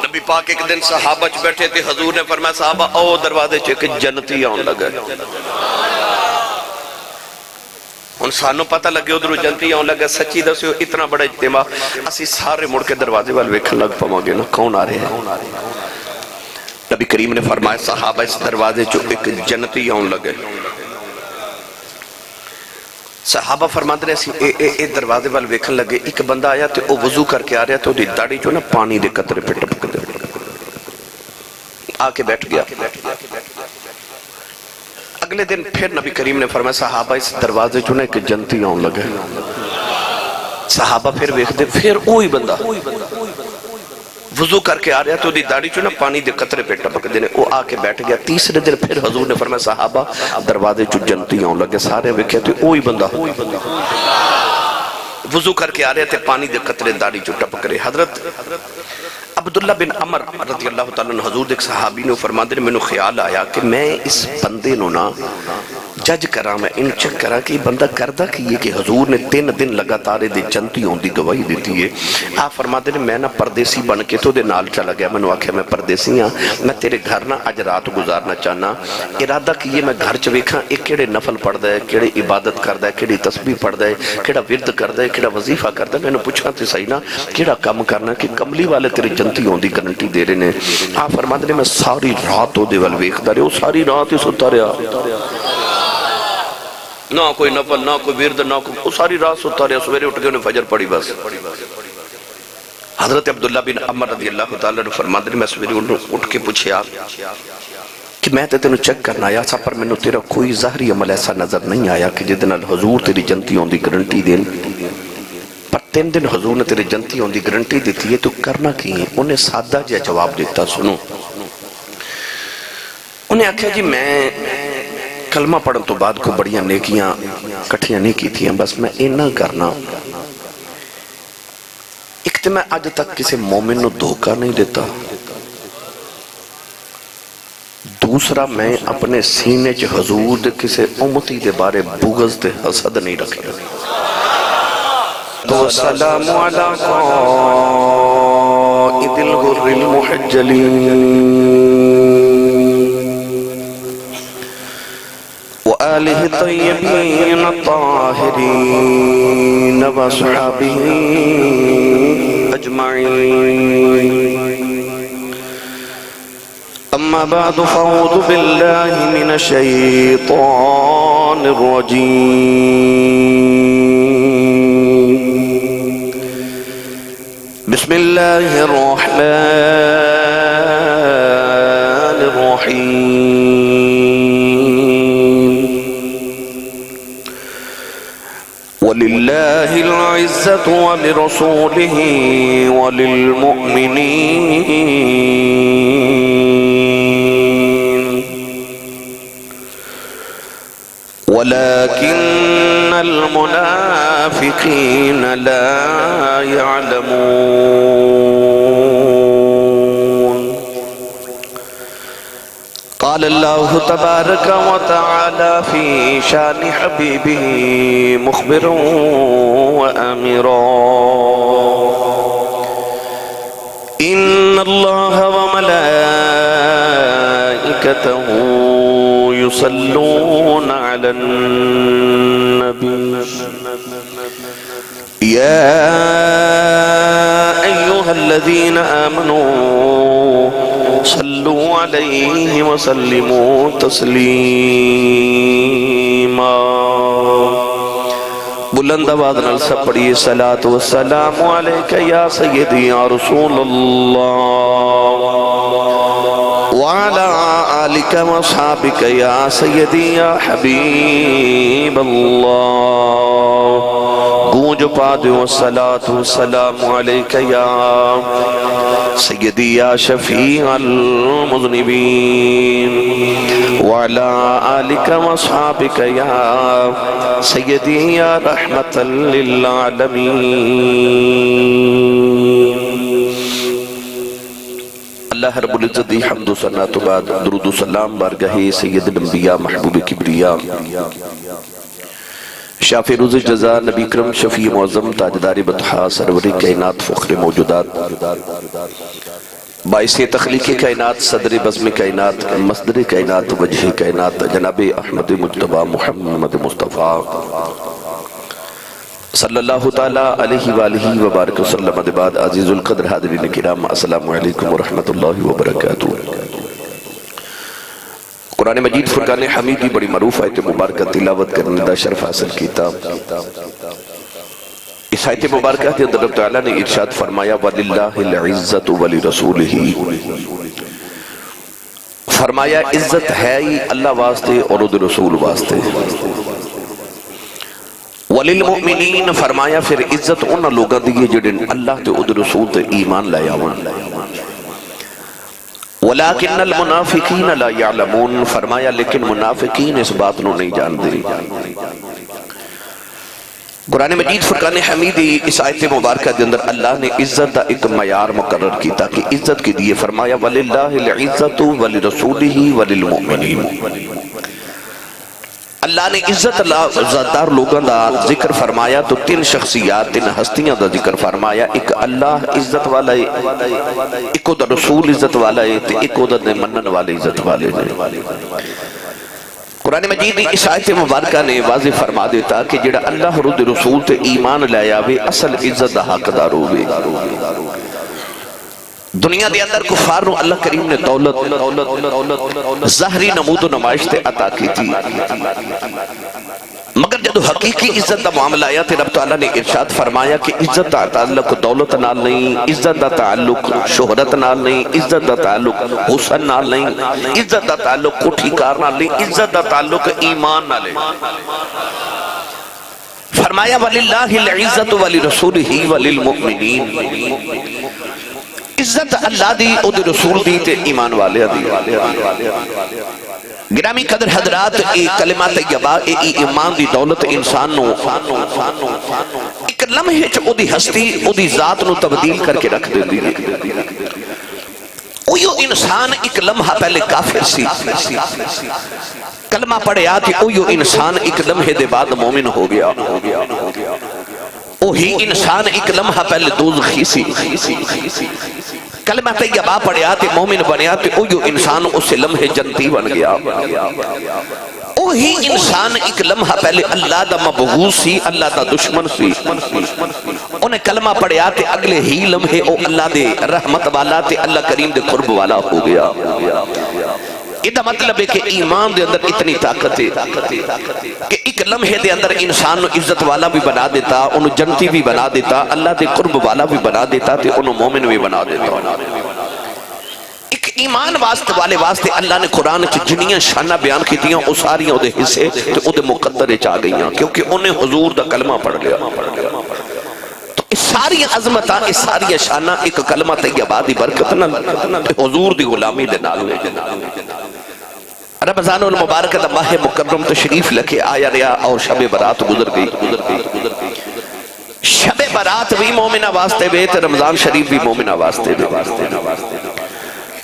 نبی پاک ایک دن صحابہ چ بیٹھے تھے، حضور نے فرمایا صحابہ او دروازے چ ایک جنتی آن لگا ہے۔ ان سانوں پتہ لگے ادھر جنتی آن لگا، سچی دسیو اتنا بڑا اجتماع اسی سارے مڑ کے دروازے والے ویکھن لگ پاواں گے نا کون آ رہے ہیں۔ نبی کریم نے فرمایا صحابہ اس دروازے چ ایک جنتی آن لگے۔ صحابہ فرماتے ہیں اسی اے دروازے والے ویکھن لگے، ایک بندہ آیا تے او وضو کر کے آ رہا تے او دی داڑھی جو نا پانی دے قطرے پہ ٹپک دے آ کے بیٹھ گیا۔ اگلے دن پھر نبی کریم نے فرمایا صحابہ اس دروازے جو نا ایک جنتی آن لگے۔ صحابہ پھر ویکھ دے پھر اوہی بندہ وضو کر کے آ رہا تو دی داڑھی جو نا پانی دے قطرے پہ ٹپک دینے وہ آ کے بیٹھ گیا۔ تیسرے دن پھر حضور نے فرمایا صحابہ دروازے جو جنتی آن لگے، سارے ویکھے تو اوہی بندہ وضو کر کے آ رہے تھے، پانی دے قطرے داڑھی جو ٹپک رہے۔ حضرت عبداللہ بن عمر رضی اللہ تعالیٰ عنہ حضور دیکھ صحابی نے فرماتے ہیں میں نے خیال آیا کہ میں اس بندے نو نا جج کرا، میں ان چک کرا کہ یہ بندہ کردہ کی یہ کہ حضور نے 3 دن لگاتارے دے جنتی ہوں دی گواہی دیتی ہے۔ آپ فرماتے ہیں میں نا پردیسی بن کے تو دے نال چلا گیا، میں نے آکھیا میں پردیسی ہاں، میں تیرے گھر نا اج رات گزارنا چاہنا، ارادہ کیے میں گھر چویکھاں ایک کیڑے نفل پڑھ دے، کیڑے عبادت کر دے، کیڑی تسبیح پڑھ دے، کیڑا ورد کر دے، کیڑا وظیفہ کر دے۔ میں نے پوچھا تے صحیح نا کیڑا کام کرنا کہ کملی والے تیرے جنتی ہوں دی گارنٹی دے رہے نے۔ آپ فرماتے ہیں میں ساری رات ہو دے وال ویکھدا رہا، وہ ساری رات ہی ستا رہا، نہ کوئی نفل نہ کوئی ورد نہ کوئی، وہ ساری رات ستا رہا، سویرے اٹھ کے انہیں فجر پڑھی بس۔ حضرت عبداللہ بن عمر رضی اللہ تعالیٰ نے فرماتے ہیں میں سویرے اٹھ کے پوچھیا کہ میں تینوں چیک کرنا آیا سا پر میں نے تیرا کوئی ظاہری عمل ایسا نظر نہیں آیا کہ جدن حضور تیری جنتی ہوں دی گارنٹی دین، پر 3 دن حضور نے تیری جنتی ہوں دی گارنٹی دیتی ہے تو کرنا کی ہے؟ انہیں سادہ جا جواب دیتا سنو، انہیں آکھیا جی میں کلمہ پڑھن تو بعد کو بڑیاں نیکیاں کٹھیاں نہیں کی تھیں، بس میں اینا کرنا ایک تو میں آج تک کسی مومن نو دھوکہ نہیں دیتا، دوسرا میں اپنے سینے چ حضور دے کسی امتی دے بارے بغض دے حسد نہیں رکھیا۔ تو سلام علی قائد الغر المحجلین وآلہ طیبین الطاہرین وصحابہ اجمعین۔ اما بعد فاعوذ باللہ من الشیطان الرجیم، بسم اللہ الرحمن الرحیم۔ وَلِلَّهِ الْعِزَّةُ وَلِرَسُولِهِ وَلِلْمُؤْمِنِينَ وَلَكِنَّ الْمُنَافِقِينَ لَا يَعْلَمُونَ۔ قال الله تبارك وتعالى في شان حبيبه مخبرا وآمرا، إن الله وملائكته يصلون على النبي يا أيها الذين آمنوا صلوا علیہ وسلموا تسلیما۔ بلند آواز نال سب پڑھیے صلاۃ والسلام علیک یا سیدی یا رسول اللہ وعلی آلک واصحابک یا سیدی یا حبیب اللہ۔ گونج پا دو صلاۃ والسلام علیک یا سیدی یا شفیع المذنبین وعلی آلک واصحابک یا سیدی یا رحمت للعالمین۔ اللہ رب العزت دی حمد و ثنا تو بعد درود و سلام بارگاہ سید الانبیاء محبوب کبریا شافع روز جزا نبی کرم شفیع معظم تاجدار بطحا سرور کائنات فخر موجودات باعث تخلیق کائنات، صدر بزم کائنات، مصدر کائنات، وجہ کائنات جناب احمد مجتبی محمد مصطفیٰ صلی اللہ تعالیٰ علیہ وآلہ وبارک وسلم بعد عزیز القدر حاضرین کرام السلام علیکم ورحمت اللہ وبرکاتہ۔ قرآن مجید فرقان حمید کی بڑی معروف آیت مبارکہ تلاوت کرنے دا شرف حاصل کیتا۔ اس آیت مبارکہ کے اندر رب تعالیٰ نے ارشاد فرمایا وَلِلَّهِ الْعِزَّةُ وَلِرَسُولِهِ، فرمایا عزت ہے ہی اللہ واسطے اور ادھر رسول واسطے۔ وَلِلْمُؤْمِنِينَ فرمایا پھر عزت انہا لوگاں دیئے جڑن اللہ تے ادھر رسول تے ایمان لائے آوان۔ وَلَكِنَّ الْمُنَافِقِينَ لَا يَعْلَمُونَ فرمایا لیکن منافقین اس بات نو نہیں جان دے۔ قرآن مجید فرقان حمیدی اس آیت مبارکہ دے اندر اللہ نے عزت دا ایک معیار مقرر کی تاکہ عزت کی دیئے فرمایا وَلِلَّهِ الْعِزَّةُ وَلِرَسُولِهِ وَلِلْمُؤْمِنِينَ۔ اللہ نے عزت ذاتدار لوگاں دا ذکر فرمایا تو تین شخصیات، تین ہستیاں دا ذکر فرمایا، ایک اللہ عزت والا ہے، ایک دا رسول عزت والا ہے، ایک دا منن والے عزت والے ہیں۔ قرآن مجید اس آیت مبارکہ نے واضح فرما دیتا کہ جڑا اللہ رد رسول تے ایمان لے آوے اصل عزت دا حقدار ہوئے۔ دنیا دے اندر کفار نو اللہ کریم نے دولت ظاہری نمود و نمائش تے عطا کی تھی، مگر جدو حقیقی عزت دا معاملہ آیا تے رب تعالیٰ نے ارشاد فرمایا کہ عزت دا تعلق دولت نال نہیں، عزت دا تعلق شہرت نال نہیں، عزت دا تعلق حسن نال نہیں، عزت دا تعلق کوٹھی کار نال نہیں، عزت دا تعلق ایمان نال ہے۔ فرمایا وَلِلَّهِ الْعِزَّةُ وَلِرَسُولِهِ وَلِلْمُؤْمِنِينَ، عزت اللہ دی او دی رسول دی تے ایمان والے دی۔ گرامی قدر حضرات، کلمہ طیبہ ایمان دی دولت انسان نو ایک لمحے چ او دی ہستی او دی ذات نو تبدیل کر کے رکھ دے دی۔ اویو انسان ایک لمحہ پہلے کافر سی، کلمہ پڑھے آتی اویو انسان ایک لمحے دے بعد مومن ہو گیا، اوہی انسان ایک لمحہ پہلے دوزخی سی، کلمہ طیبہ پڑھے آتے مومن بنے آتے اوہی انسان اس لمحے جنتی بن گیا، اوہی انسان ایک لمحہ پہلے اللہ دا مبغوث سی، اللہ دا دشمن سی، انہیں کلمہ پڑھے آتے اگلے ہی لمحے او اللہ دے رحمت والا تے اللہ کریم دے قرب والا ہو گیا۔ یہ مطلب ہے کہ ایمان دے اندر اتنی طاقت ہے کہ ایک لمحے دے اندر انسان عزت والا بھی بنا دیتا، انہوں جنتی بھی بنا دیتا، اللہ دے قرب والا بھی بنا دیتا تے انہوں مومن بھی بنا دیتا۔ ایک ایمان والے واسطے اللہ نے قرآن چ جنیاں شانہ بیان کی دیاں او ساریاں دے حصے تے او دے مقدر چاہ گئیاں کیونکہ انہیں حضور دا کلمہ پڑھ لیا۔ تو اس ساری عظمتاں، اس ساری شانہ ایک کلمہ طیبہ دی برکت نہ حضور دی غلامی دے نال ہوئے۔ رمضان المبارک دا ماہ مکرم تشریف لکھے آیا رہا اور شب برات گزر گئی۔ شب برات بھی مومنہ واسطے بے تے رمضان شریف بھی مومنہ واسطے بے۔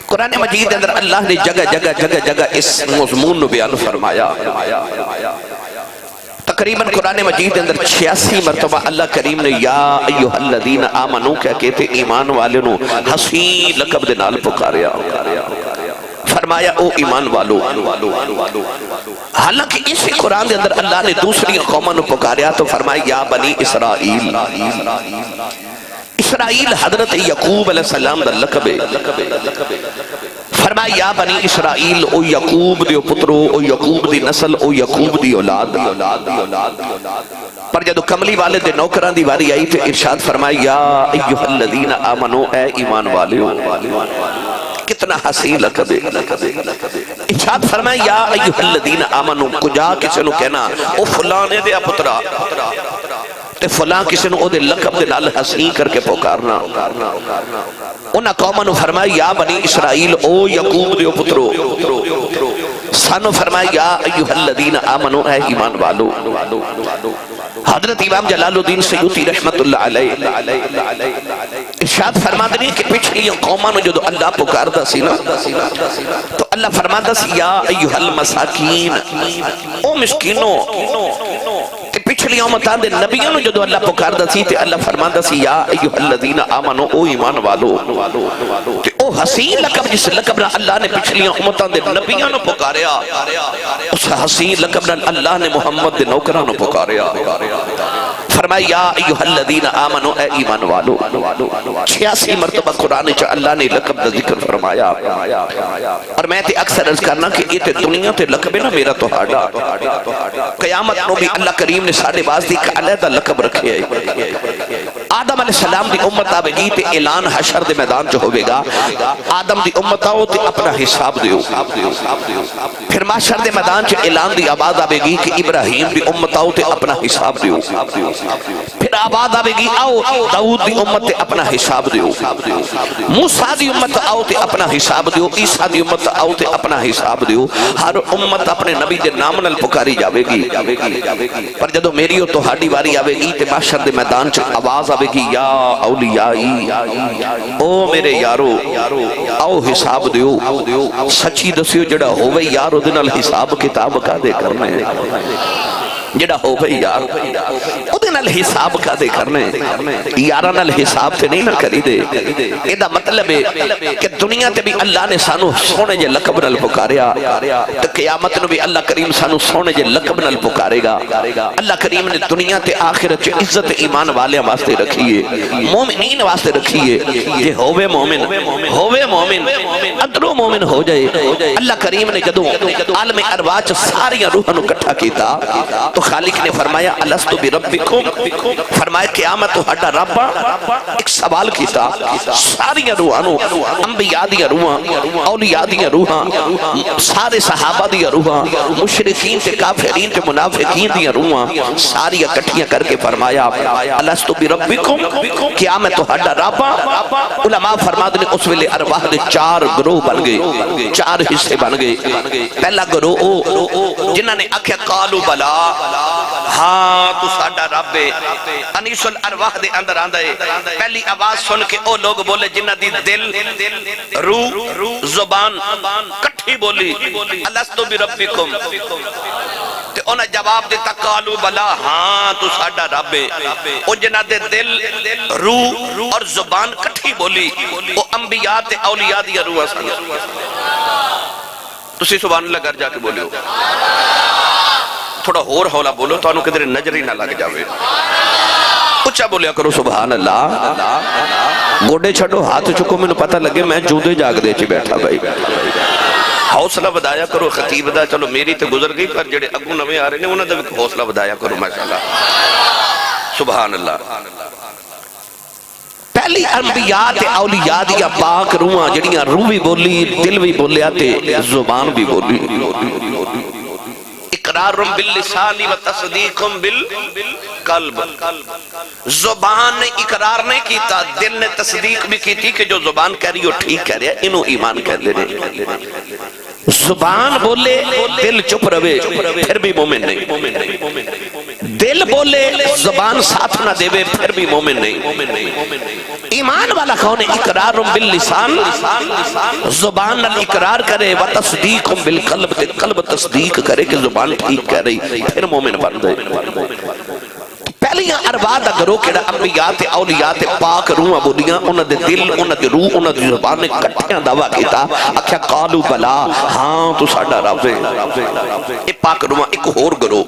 قرآن مجید اندر اللہ نے جگہ اس مضمون نو بیان فرمایا۔ تقریباً قرآن مجید اندر 86 مرتبہ اللہ کریم نے یا ایوہ الذین آمنو کہہ کہتے ایمان والے نو حسین لقب دے نال پکاریا، فرمایا او ایمان والو۔ حالانکہ اسی قرآن دے اندر اللہ نے دوسری قوموں نو پکاریا تو فرمایا یا بنی اسرائیل۔ اسرائیل حضرت یعقوب علیہ السلام دا لقب ہے، فرمایا یا بنی اسرائیل او یعقوب دیو پترو، او یعقوب دی نسل، او یعقوب دی اولاد۔ پر جدو کملی والے دے نوکران دی باری آئی تو ارشاد فرمایا یا ایوہ الذین آمنو، اے ایمان والے ہو۔ کتنا حسین لقب ہے۔ ارشاد فرمایا یا ایوہ الذین آمنو، کجا کسی نو کہنا او فلانے دے پترا تے فلاں کسی نو او دے لقب دے نال حسین کر کے پکارنا۔ انہاں قوماں نو فرمایا یا بنی اسرائیل او یعقوب دیو پترو، سانو فرمایا یا ایوہ الذین آمنو، اے ایمان والو۔ حضرت امام جلال الدین سیوطی رحمت اللہ علیہ ارشاد فرما دیں کہ پچھلی قوموں نے جو اللہ پکاردہ سی نا تو اللہ فرماتا سی یا ایوہ المساکین، او مسکینوں، کہ پچھلی امتاں دے نبیوں نو جدو اللہ پکاردا سی تے اللہ فرماندا سی یا ایھا الذین آمنو او ایمان والو تے او حسین لقب جس لقب نال اللہ نے پچھلی امتاں دے نبیوں نو پکاریا اس حسین لقب نال اللہ نے محمد دے نوکراں نو پکاریا فرمایا یا ایھا الذین آمنو اے ایمان والو 86 مرتبہ قرآن چ اللہ نے لقب دا ذکر فرمایا اور میں تے اکثر عرض کرنا کہ یہ تے دنیا تے لقب ہے نا میرا تہاڈا قیامت نو بھی اللہ کریم نے ساڈے واسطے ایک علیحدہ لقب رکھے ہے آدم علیہ السلام دی امت آوے گی تے اعلان حشر دے میدان چ ہوے گا آدم دی امت آؤ تے اپنا حساب دیو پھر محشر دے میدان چ اعلان دی آواز آوے گی کہ ابراہیم دی امت آؤ تے اپنا حساب دیو پھر آواز آوے گی آؤ داؤد دی امت تے اپنا حساب دیو موسیٰ دی امت آؤ تے اپنا حساب دیو عیسیٰ دی امت آؤ تے اپنا حساب دیو ہر امت اپنے نبی دے نام نال پکاری جاوے گی پر جدو میری و تہاڈی واری آوے گی تے محشر دے میدان چ آواز آوے گی یا اولیائی او میرے یارو آؤ حساب دیو سچی دسیو جڑا ہووے یارو دے نال حساب کتاب کا دے کرنا ہے جڑا ہو بھئی یار او دے نال حساب کا دے کرنے یارہ نال حساب تے نہیں نہ کری دے ایدہ مطلب ہے کہ دنیا تے بھی اللہ نے سانو سونے جے لقب نال پکاریا تو قیامت نو بھی اللہ کریم سانو سونے جے لقب نال پکارے گا اللہ کریم نے دنیا تے آخرت چے عزت ایمان والے واسطے رکھیے مومنین واسطے رکھیے کہ ہووے مومن ادرو مومن ہو جائے اللہ کریم نے جدو عالم ارواح ساری روحاں نو کٹھا کیتا تو خالق نے فرمایا الستو بربکم فرمایا قیامت تو ہڈا رب ایک سوال کیتا ساری روحانو انبیاء دیا روحاں اولیاء دیا روحاں سارے صحابہ دیا روحاں مشرکین تے کافرین تے منافقین دیا روحاں ساری اکٹھیاں کر کے فرمایا الستو بربکم قیامت تو ہڈا رب علماء فرماد نے اس ویلے ارواح دے 4 گروہ بن گئے 4 حصے بن گئے پہلا گروہ جنہاں نے آکھیا قالو بلا ہاں تو ساڈا رب ہے انیس الارواح دے اندر آندا ہے پہلی آواز سن کے او لوگ بولے جنہ دی دل روح زبان کٹھی بولی الستو بربکم تے انہاں جواب دیتا قالو بلا ہاں تو ساڈا رب ہے او جنہ دے دل روح اور زبان کٹھی بولی او انبیاء تے اولیاء دی روح سن تسی سبحان اللہ کر جا کے بولیو تھوڑا اور حولا بولو تو انہوں کدھر نجری نہ لگ جاوے اچھا بولیا کرو سبحان اللہ گوڑے چھڑو ہاتھ چکو میں نے پتہ لگے میں جودے جاگ دے چی بیٹھا بھائی حوصلہ بدایا کرو خطیب دا چلو میری تے گزر گئی پر جڑے اگو نوے آ رہے نے انہوں دا بھی حوصلہ بدایا کرو ماشاءاللہ سبحان اللہ پہلی انبیاء تے اولیاء دیا پاک روحاں جڑیاں روح بھی بولی دل بھی بولیا تے زبان بھی بولی اقرار باللسان و تصدیق بالقلب زبان نے اقرار نہیں کیتا دل نے تصدیق بھی کی تھی کہ جو زبان کہہ رہی ہو ٹھیک کہہ رہی ہے انہوں ایمان کہہ لینے زبان بولے دل چپ روے پھر بھی مومن نہیں دل بولے زبان ساتھ نہ دے پھر بھی مومن نہیں ایمان والا کون ہے اقرار باللسان زبان نہ اقرار کرے و تصدیق بالقلب قلب تصدیق کرے کہ زبان ٹھیک کہہ رہی پھر مومن بن دے پہلیاں ارواح دا گروہ کیڑا انبیاء تے اولیاء تے پاک روحاں بولیاں انہاں دے دل انہاں دے روح انہاں دی زبان نے کٹھیاں دعویٰ کیتا آکھیا قالو بلا ہاں تو ساڈا رب ہے اے پاک روحاں ایک اور گروہ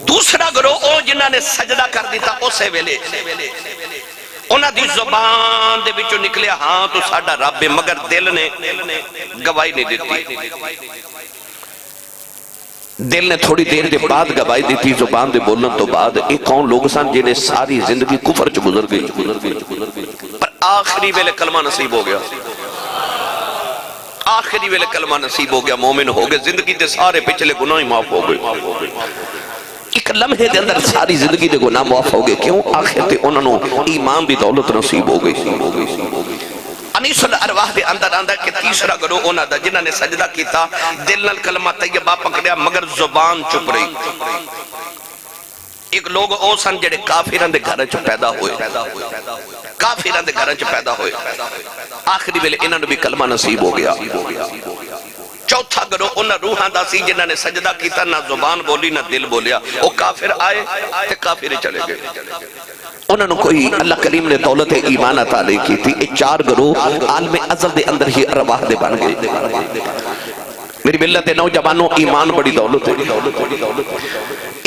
دوسرا گروہ او جنہاں نے سجدہ کر دیتا اسے ویلے انہاں دی زبان دے وچوں نکلیا ہاں تو ساڈا رب ہے مگر دل نے گواہی نہیں دیتی دل نے تھوڑی دیر دے بعد گواہی دیتی زبان دے بولن تو بعد ایک کون لوگ سن جنہیں ساری زندگی کفر چ گزر گئی پر آخری ویلے کلمہ نصیب ہو گیا آخری ویلے کلمہ نصیب ہو گیا مومن ہو گئے زندگی دے سارے پچھلے گناہ معاف ہو گئے ایک لمحے دے اندر ساری زندگی دے گناہ معاف ہو گئے کیوں آخر تے انہوں ایمان بھی دولت نصیب ہو گئی انیس الارواح دے اندر آندہ کہ تیسرا گروہ ہونا دا جنہاں نے سجدہ کیتا دل نال کلمہ طیبہ پکڑیا مگر زبان چپ رہی ایک لوگ او سن جڑے کافران دے گھر چ پیدا ہوئے کافران دے گھر چ پیدا ہوئے آخری ویلے انہاں نوں بھی کلمہ نصیب ہو گیا چوتھا گروہ انہاں روحاں دا سی جنہاں نے سجدہ کیتا، نہ زبان بولی نہ دل بولیا، وہ کافر آئے تے کافر ہی چلے گئے۔ انہوں نے کوئی اللہ کریم نے دولت ایمان عطا نہیں کی تھی۔ یہ چار گروہ عالم ازل دے اندر ہی ارواح دے بن گئے۔ میری ملت نوجوانوں، ایمان بڑی دولت ہے۔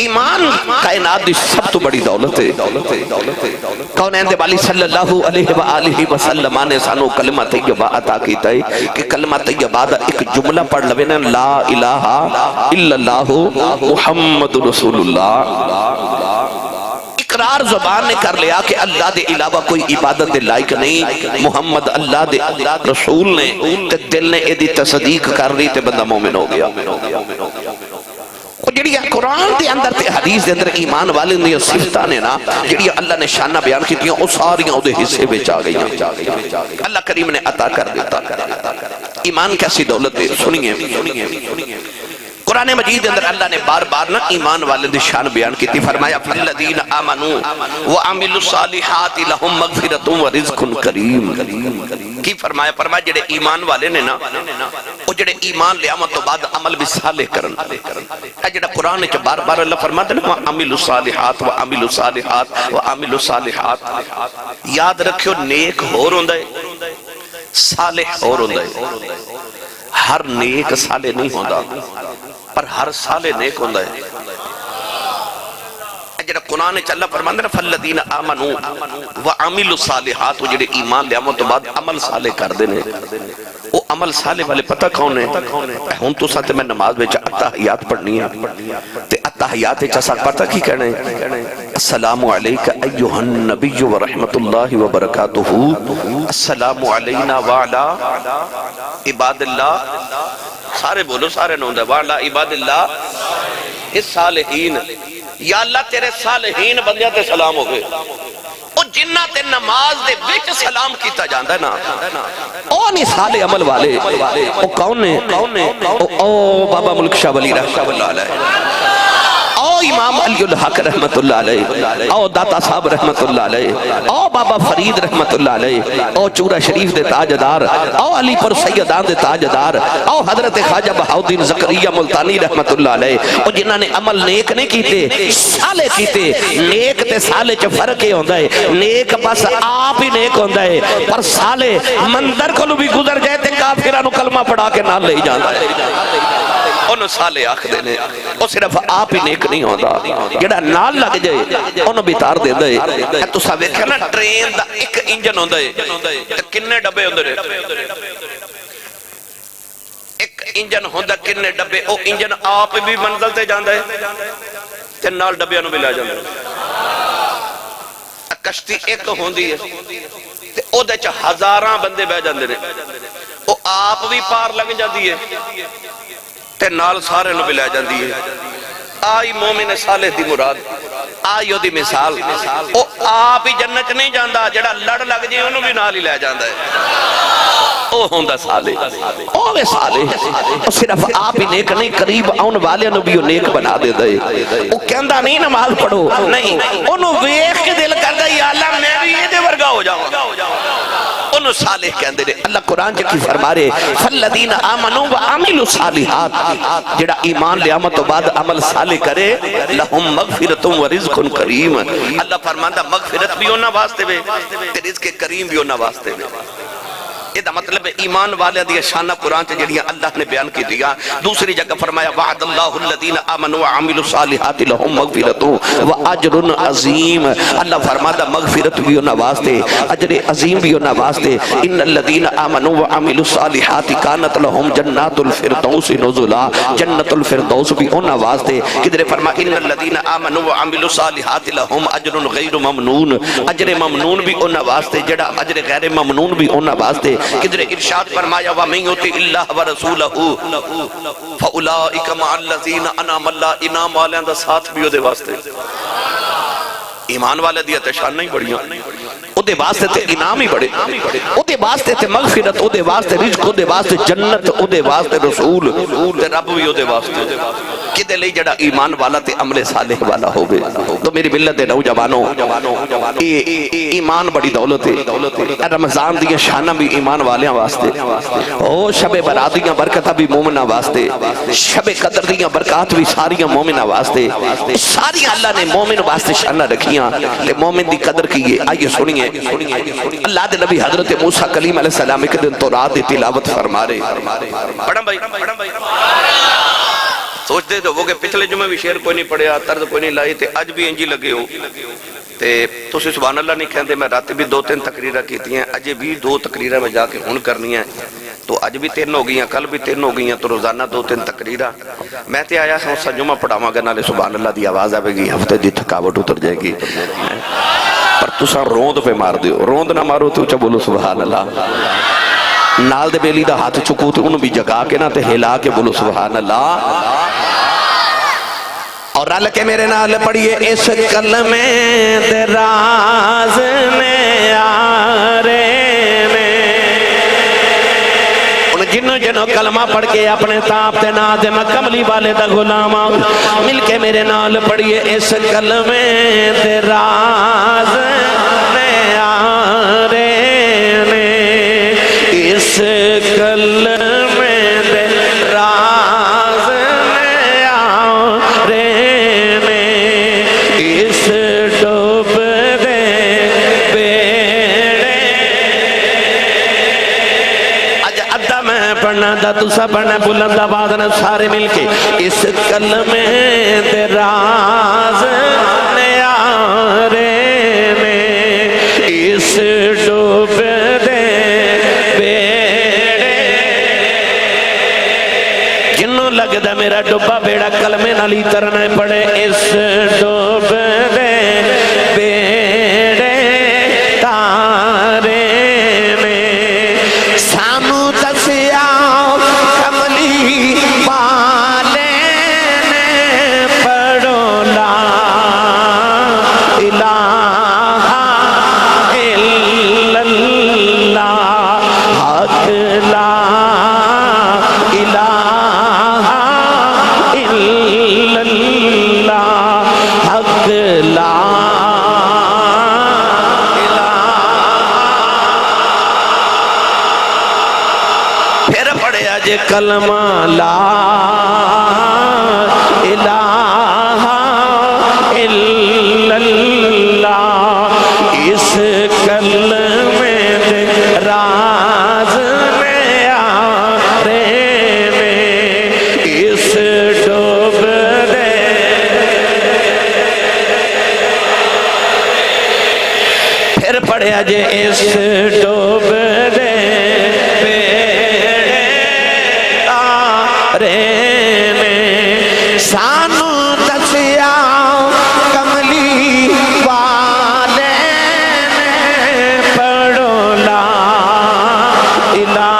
ایمان کائنات دی سب تو بڑی دولت ہے۔ کونین دے والی صلی اللہ علیہ وآلہ وسلم نے سانو کلمہ طیبہ عطا کیتا ہے کہ کلمہ طیبہ دا ایک جملہ پڑھ لوے نا، لا الہ الا اللہ محمد رسول اللہ۔ اقرار زبان نے کر لیا کہ اللہ دے علاوہ کوئی عبادت دے لائق نہیں، محمد اللہ دے رسول نے، تے دل نے ایدی تصدیق کر لی تے بندہ مومن ہو گیا۔ جڑی قرآن دے اندر تے حدیث دے اندر ایمان والے نے صفتاں نے نا جڑی اللہ نے شانہ بیان کیتیاں او ساریاں او دے حصے وچ آ گئیاں، اللہ کریم نے عطا کر دیتا۔ ایمان کیسی دولت ہے، سنیے قرآن مجید اندر اللہ نے بار بار نا ایمان والے دی شان بیان کی تھی، فرمایا فَالَّذِينَ آمَنُوا وَعَمِلُوا الصَّالِحَاتِ لَهُمْ مَغْفِرَةٌ وَرِزْقٌ كَرِيمٌ۔ کی فرمایا جڑے ایمان والے نے نا وہ جڑے ایمان لے آمد تو بعد عمل بھی صالح کرن، اے جڑا قرآن چ بار بار اللہ فرماتا ہے وَعَمِلُوا الصَّالِحَاتِ وَعَمِلُوا الصَّالِحَاتِ وَعَمِلُوا الصَّالِحَاتِ۔ یاد رکھو نیک ہور ہوندا ہے، صالح ہور ہوندا ہے۔ ہر نیک صالح نہیں ہوندا، پر ہر صالح نیک ہوندہ ہے۔ جڑا قرآن چ اللہ فرماندا ہے فالذین آمنوا وعملوا الصالحات، جڑے ایمان لے آمن تو بعد عمل صالح کر دینے، وہ عمل صالح والے پتہ کون ہے؟ ہن تو ساتھ میں نماز وچ اتحیات پڑھنی ہے تے اتحیات وچ اساں پتہ کی کہنا ہے؟ السلام علیک ایھا النبی ورحمۃ اللہ وبرکاتہ، السلام علینا وعلی عباد اللہ، سارے بولو، سارے نوندہ وعلی عباد اللہ الصالحین۔ یا اللہ تیرے صالحین بندیاں تے سلام ہو گئے۔ او جنہ تے نماز دے وچ سلام کیتا جاندہ ہے نا، او نہیں صالح عمل والے، او کون نے؟ او بابا ملک شاہ ولی رحمۃ اللہ علیہ، او امام علی الحق رحمت اللہ علیہ، او داتا صاحب رحمت اللہ علیہ، او بابا فرید رحمت اللہ علیہ، او چورہ شریف دے تاجدار، او علی پر سیدان دے تاجدار، او حضرت خواجہ بہاؤدین زکریا ملتانی رحمت اللہ علیہ، او جنہاں نے عمل نیک نہیں کیتے، صالح کیتے۔ نیک تے صالح چ فرق ہی ہوندا ہے، نیک بس آپ ہی نیک ہوندا ہے، پر صالح مندر کولو بھی گزر جائے تے کافراں نو کلمہ پڑھا کے نال لے جاندا ہے۔ انہوں صالح آکھ دینے، وہ صرف آپ ہی نیک نہیں ہوندہ، جڑا نال لگ جائے انہوں بھی تار دے دے۔ تو سا ویکھے نا ٹرین دا ایک انجن ہوندہ ہے، کنے ڈبے ہوندہ ہے، ایک انجن ہوندہ کنے ڈبے، او انجن آپ بھی منزل تے جاندہ ہے تے نال ڈبیاں نو بھی لے جاندہ ہے۔ کشتی ایک ہوندی ہے تے او دے چا ہزاراں بندے بہ جاندے نے، او آپ بھی پار لگ جاندی ہے تے نال سارے نو بھی لے جاندی ہے۔ آئی مومن صالح دی مراد، آئی دی مثال، او آپ ہی جنت نہیں جاندہ، جڑا لڑ لگ جائے انہوں بھی نال ہی لے جاندہ ہے، او ہوندہ صالح، او وے صالح، او صرف آپ ہی نیک نہیں، قریب آن والے نو بھی نیک بنا دے دے۔ او کہندہ نہیں نماز پڑھو، نہیں، انہوں ویخ کے دل کر دے یا اللہ میں بھی یہ دے ورگا ہو جاؤں، انہوں صالح کہندے دے۔ اللہ قرآن کی فرما رہے فَالَّذِينَ آمَنُوا وَعَمِلُوا الصَّالِحَاتِ، جڑا ایمان لے آمد تو بعد عمل صالح کرے، لَهُمْ مَغْفِرَةٌ وَرِزْقٌ كَرِيمٌ، اللہ فرماندہ مغفرت بھی ہونا واسطے بے تے رزق کریم بھی ہونا واسطے بے۔ یہ دا مطلب ہے ایمان والے دیا شانہ قرآن سے جڑیاں اللہ نے بیان کی دیا۔ دوسری جگہ فرمایا وعد اللہ الذین آمنوا وعملوا الصالحات لهم مغفرۃ واجر عظیم، اللہ فرماتا مغفرت بھی ہونا واسطے، اجر عظیم بھی ہونا واسطے۔ ان الذین آمنوا وعملوا الصالحات کانت لهم جنات الفردوس نزلا، جنت الفردوس بھی ہونا واسطے۔ کدھر فرمایا ان الذین آمنوا وعملوا الصالحات لهم اجر غیر ممنون، اجر ممنون بھی ہونا واسطے، جڑا اجر غیر ممنون بھی ہونا واسطے۔ کدھر ارشاد فرمایا وَمَن يُطِعِ اللَّهَ وَرَسُولَهُ فَأُولَٰئِكَ مَعَ الَّذِينَ أَنْعَمَ اللَّهُ انعام والوں دا ساتھ بھی دے واسطے۔ ایمان والے دی شان نہیں بڑھیاں، او دے واسطے تے انعام ہی بڑے، او دے واسطے تے مغفرت، او دے واسطے رزق، او دے واسطے جنت، او دے واسطے رسول تے رب بھی او دے واسطے کدے لئی جڑا ایمان والا تے عمل صالح والا ہوگے۔ تو میری ملت نوجوانوں، ایمان بڑی دولت ہے۔ رمضان دیا شانہ بھی ایمان والیاں واسطے، او شب برات دیا برکتہ بھی مومنہ واسطے، شب قدر دیا برکات بھی ساریاں مومنہ واسطے، ساری اللہ نے مومن واسطے شانہ رکھیاں تے مومن دی قدر کیے۔ آئیے سنیے اللہ دے نبی حضرت موسیٰ کلیم علیہ السلام ایک دن تورات دی تلاوت فرما رہے۔ پڑھا بھائی سوچتے تو وہ کہ پچھلے جمعہ بھی شعر کوئی نہیں پڑھیا، طرز کوئی نہیں لائی تے اج بھی انجی لگے ہو تے تو سبحان اللہ نہیں کہندے۔ میں رات بھی 2-3 تقریرہ کیتی ہیں، اجے بھی 2 تقریرہ میں جا کے ہون کرنی ہیں، تو اج بھی 3 ہو گئی ہیں، کل بھی 3 ہو گئی ہیں، تو روزانہ 2-3 تقریرہ میں تے آیا سا جمعہ پڑھاواں گا، نالے سبحان اللہ دی آواز آوے گی، ہفتے دی تھکاوٹ اتر جائے گی۔ پر تساں روند پہ مار دیو، روند نہ مارو تو اچھا بولو سبحان اللہ۔ نال دے بیلی دا ہاتھ چکو تے انہوں بھی جگا کے نہ تے ہلا کے بولو سبحان اللہ۔ اور رل کے میرے نال پڑھئے اس کلمے دے راز میں آرے میں، ان جنوں کلمہ پڑھ کے اپنے تاپ تے نادم کملی والے دا غلام مل کے میرے نال پڑھئے اس کلمے دے راز میں آرے میں، اس کلمے دے راز میں آرے میں، اس ڈوب دے بیڑے اج ادھا میں پڑھنا دا تسا پڑھنا بلند آواز نہ سارے مل کے، اس کلمے دے راز میں آرے میں، اس ڈوب دے بیڑے جنوں لگدا میرا ڈوبا بیڑا کلمے نالی ترنے پڑے، اس ڈوب دے بیڑے تارے میں، سانو دسیا کملی والے نے پڑھو لا الہ الا اللہ، حق لا الہ الا اللہ، حق لا الہ۔ پھر پڑھے آج کلمہ لا الہ الا اللہ، اس کلمے دے راز میں آرے میں، اس ڈوب دے پھر پڑھیا جے اس ڈوب دے بیڑے تارے میں، سانو دسیا کملی والے نے پڑھو لا الہ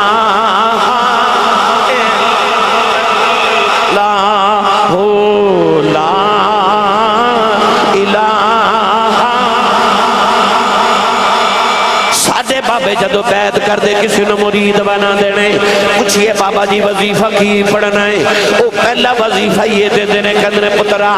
الا اللہ، لا الہ۔ ساڈے بابے جدو بیعت کر دے کسی نے مرید بنا دینے، پوچھئے بابا جی وظیفہ کی پڑھنا ہے؟ وہ پہلا وظیفہ یہ دے دینے کندرے پترا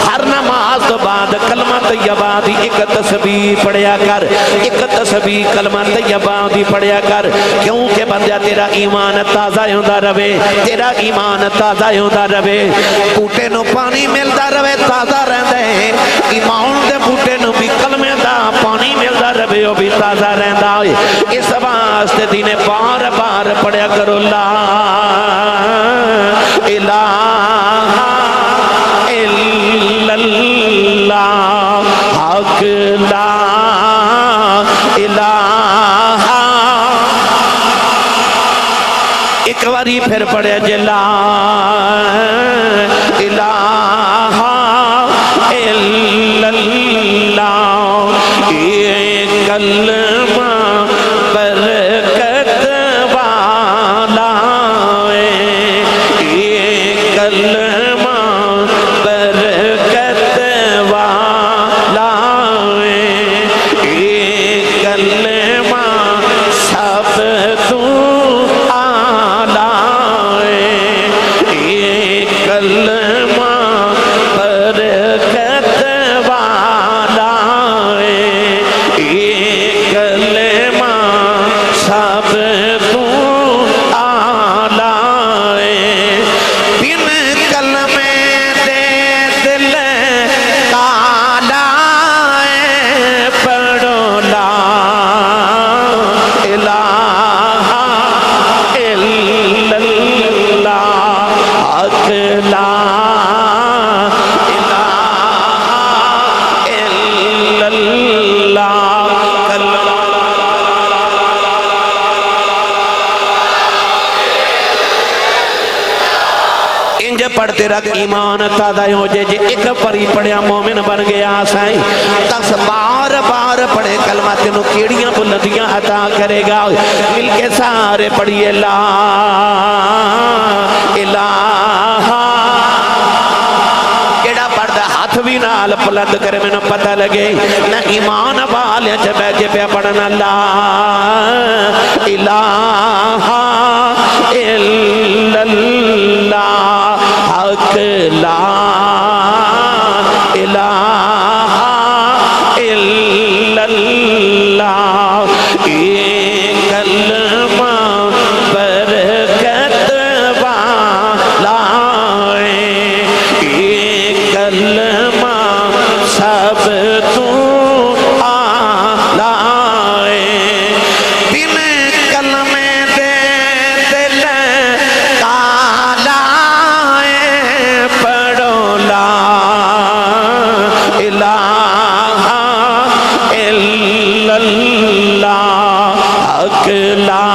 ہر نماز تو بعد کلمہ طیبہ دی ایک تسبیح پڑھیا کر، ایک تسبیح کلمہ طیبہ دی پڑھیا کر، کیونکہ بندہ تیرا ایمان تازہ ہوندہ روے، تیرا ایمان تازہ ہوندہ روے، بوٹے نو پانی ملدہ روے تازہ رہندے، ایمان دے بوٹے نو بھی کلمہ دا پانی ملدہ روے وہ بھی تازہ رہندہ ہے۔ اس واسطے دینے بار بار پڑھیا کرو لا الہ الا اللہ، حق لا الہ۔ ایک باری پھر پڑھے جے لا الہ الا اللہ، یہ کلمہ برکت والا ہے، یہ کلمہ برکت والا ہے، یہ پڑھتے رکھ ایمان تازہ ہو جے جے ایک پری پڑھیا مومن بن گیا سائیں 10 بار بار پڑھے کلمہ تینوں کیڑیاں بلندیاں عطا کرے گا مل کے سارے پڑھیے لا الہ کیڑا پڑھدا ہاتھ بھی نال بلند کرے میں پتہ لگے نہ ایمان والے جب بیٹھے پہ پڑھنا لا الہ الا اللہ حق لا الہ الا اللہ یہ کلمہ برکت والا ہے یہ کلمہ سب تو آلہ ہے بن کلمے دے دل کالا ہے پڑھو لا الہ الا اللہ حق لا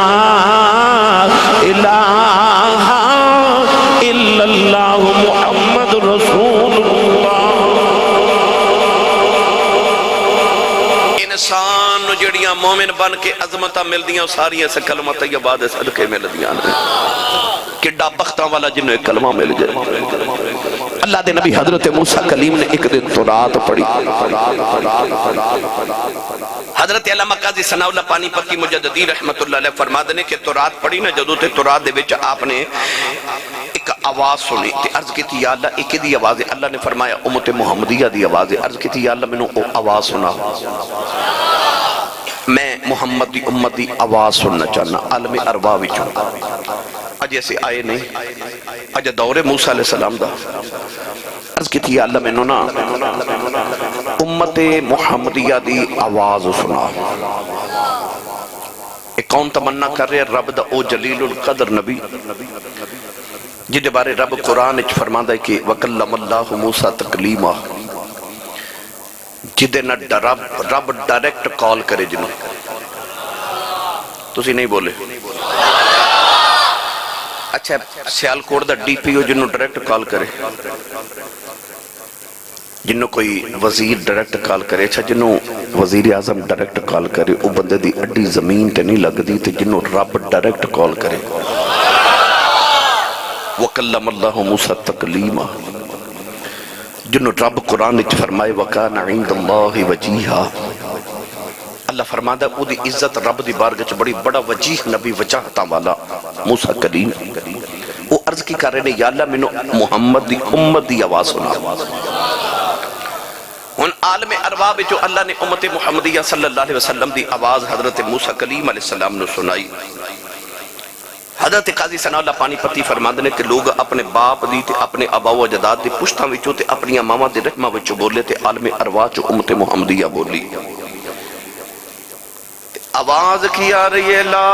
الہ الا اللہ محمد رسول اللہ انسان نو جڑیاں مومن بن کے عظمتہ مل دیاں ساریاں سے کلمہ طیبہ دے صدقے مل دیاں کڈا بختاں والا جنہوں ایک کلمہ مل جائے اللہ دے نبی حضرت موسیٰ کلیم نے ایک دن تورات پڑھی حضرت علامہ قاضی ثناء اللہ پانی پتی مجددی رحمت اللہ علیہ فرما دینے کہ تورات پڑھی نا جدو تے تورات دے وچ آپ نے ایک آواز سنی تے عرض کی تھی یا اللہ ایک دی آواز ہے اللہ نے فرمایا امت محمدیہ دی آواز ہے عرض کی تھی یا اللہ میں نے آواز سنا میں محمد دی امت دی آواز سننا چاہنا عالم ارواح وچوں اج ایسے آئے نہیں اج دور موسیٰ علیہ السلام دا عرض کی تھی یا اللہ میں نے نا امت محمدیہ دی آواز سنا ایک کون تمنا کر رہے رب دا او جلیل القدر نبی جدے بارے رب قرآن اچھ فرماندہ ہے کہ وَكَلَّمَ اللَّهُ مُوسَى تَكْلِيمًا جدے نہ رب ڈائریکٹ کال کرے جنہوں تسی نہیں بولے اچھا سیال کوڑ دا ڈی پی او جنہوں ڈائریکٹ کال کرے جنہوں کوئی وزیر ڈائریکٹ کال کرے اچھا جنہوں وزیر اعظم ڈائریکٹ کال کرے او بندے دی اڈی زمین تے نہیں لگ دی تے جنہوں رب ڈائریکٹ کال کرے وَكَلَّمَ اللَّهُ مُوسَى تَكْلِيمًا جنہوں رب قرآن اچھ فرمائے وَكَانَ عِنْدَ اللَّهِ وَجِيهًا اللہ فرماتا ہے او دی عزت رب دی بارگاہ بڑی بڑا وجیح نبی وجاہتا والا موسیٰ کلیم وہ عرض کی کر رہے نے یا اللہ میں نے محمد دی امت دی آواز سنا ان عالم ارواح جو اللہ نے امت محمدیہ صلی اللہ علیہ وسلم دی آواز حضرت موسیٰ کلیم علیہ السلام نے سنائی حضرت قاضی ثناء اللہ پانی پتی فرماندے نے کہ لوگ اپنے باپ دی تے اپنے ابا و اجداد دی پشتاں وچوں تے اپنی ماما دی رحمہ وچوں بولے تے عالم ارواح جو امت محمدیہ بولی آواز کی آ رہی ہے لا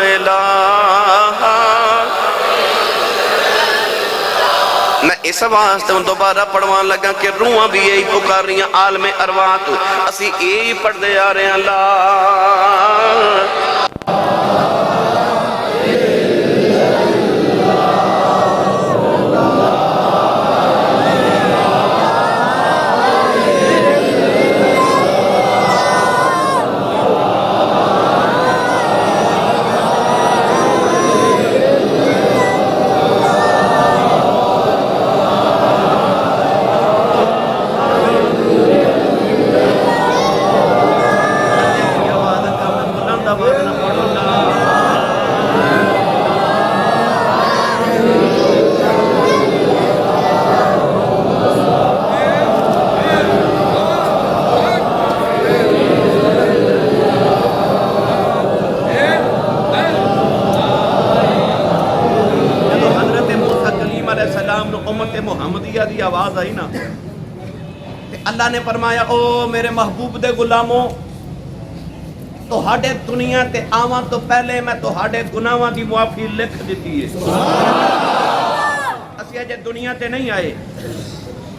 الہ میں اس آواز تے دوبارہ پڑھوان لگا کہ روحاں بھی یہی پکار رہی ہیں عالم ارواح تو اسی یہی پڑھ دے آ رہے ہیں لا محمدیہ دی آواز آئی نا اللہ نے فرمایا او میرے محبوب دے غلاموں تو ہاڑے دنیا تے آوان تو پہلے میں تو ہاڑے گناہاں دی معافی لکھ دیتی ہے اسی اجے دنیا تے نہیں آئے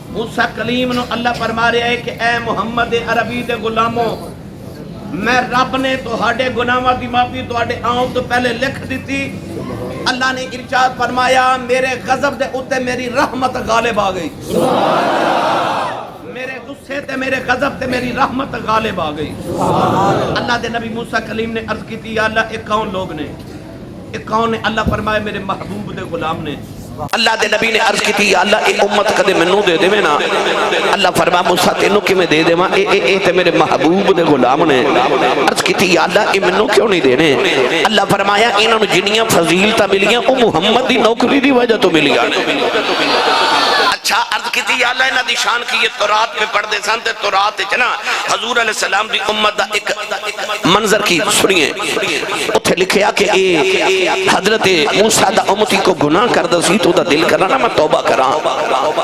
موسیٰ کلیم نو اللہ فرما رہے ہے کہ اے محمد عربی دے غلاموں میں رب نے تو ہاڑے گناہاں دی معافی تو ہاڑے آؤں تو پہلے لکھ دیتی اللہ نے ارشاد فرمایا میرے غضب دے اتے میری رحمت غالب آ گئی، میرے غصے تے میرے غضب تے میری رحمت غالب آ گئی۔ اللہ دے نبی موسیٰ کلیم نے عرض کی تھی یا اللہ ایک کون لوگ نے، ایک کون نے؟ اللہ فرمائے میرے محبوب دے غلام نے۔ اللہ دے نبی نے عرض کی تھی یا اللہ اے امت کدے منوں دے دے میں نا، اللہ فرمائے موسیٰ تینوں کی میں دے دے ماں، اے تے میرے محبوب دے غلام نے۔ عرض کی تھی یا اللہ اے منوں کیوں نہیں دینے؟ اللہ فرمایا انہوں نے جنیاں فضیلتہ ملیاں او محمد دی نوکری دی وجہ تو ملیاں نے۔ اچھا عرض کی تھی یا اللہ انہاں دی شان کی یہ تورات پہ پڑھ دے سن تے تورات چنا حضور علیہ السلام دی امت دا ایک منظر کی سنیے، اتھے لکھیا کہ اے حضرت موسیٰ دا امتی کو گناہ کردہ سی تو دا دل کرنا میں توبہ کران،